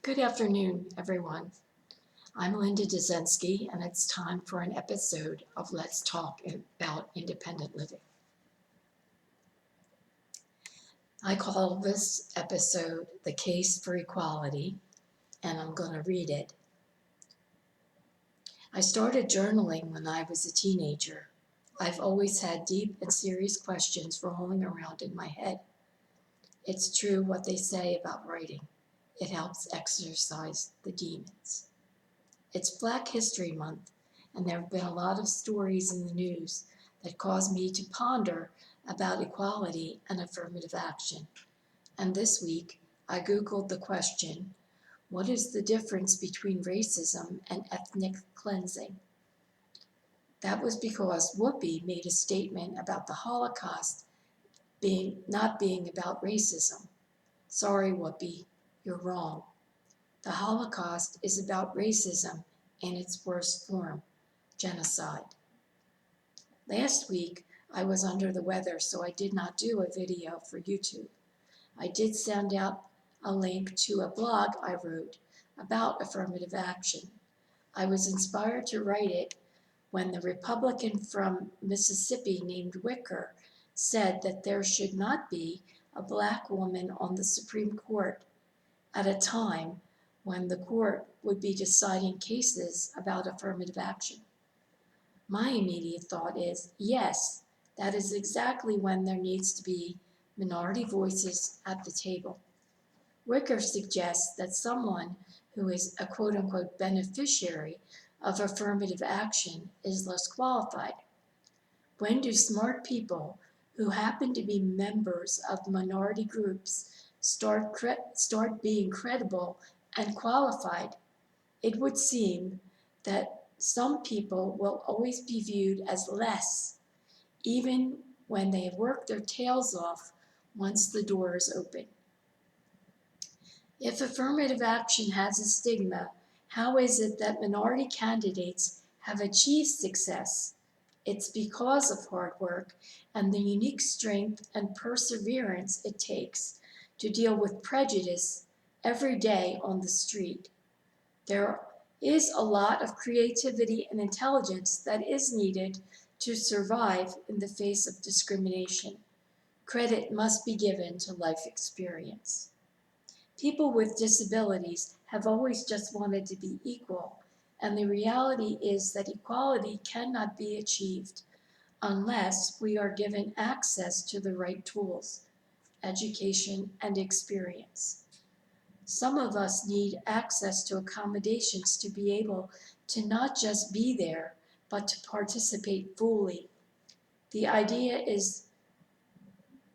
Good afternoon, everyone. I'm Linda Dzenski, and it's time for an episode of Let's Talk About Independent Living. I call this episode The Case for Equality, and I'm going to read it. I started journaling when I was a teenager. I've always had deep and serious questions rolling around in my head. It's true what they say about writing. It helps exorcise the demons. It's Black History Month, and there have been a lot of stories in the news that cause me to ponder about equality and affirmative action. And this week, I Googled the question, what is the difference between racism and ethnic cleansing? That was because Whoopi made a statement about the Holocaust not being about racism. Sorry, Whoopi, you're wrong. The Holocaust is about racism in its worst form, genocide. Last week, I was under the weather, so I did not do a video for YouTube. I did send out a link to a blog I wrote about affirmative action. I was inspired to write it when the Republican from Mississippi named Wicker said that there should not be a Black woman on the Supreme Court at a time when the court would be deciding cases about affirmative action. My immediate thought is, yes, that is exactly when there needs to be minority voices at the table. Wicker suggests that someone who is a quote-unquote beneficiary of affirmative action is less qualified. When do smart people who happen to be members of minority groups start being credible and qualified? It would seem that some people will always be viewed as less, even when they have worked their tails off once the door is open. If affirmative action has a stigma, how is it that minority candidates have achieved success? It's because of hard work and the unique strength and perseverance it takes to deal with prejudice every day on the street. There is a lot of creativity and intelligence that is needed to survive in the face of discrimination. Credit must be given to life experience. People with disabilities have always just wanted to be equal, and the reality is that equality cannot be achieved unless we are given access to the right tools, education, and experience. Some of us need access to accommodations to be able to not just be there, but to participate fully. The idea is,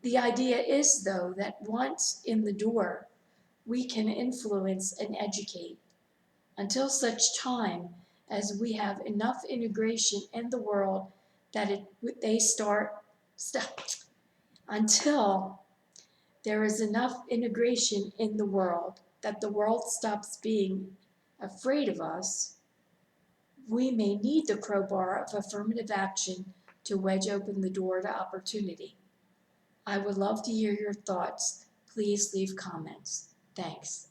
though, that once in the door, we can influence and educate. Until such time as we have enough integration in the world that until there is enough integration in the world that the world stops being afraid of us, we may need the crowbar of affirmative action to wedge open the door to opportunity. I would love to hear your thoughts. Please leave comments. Thanks.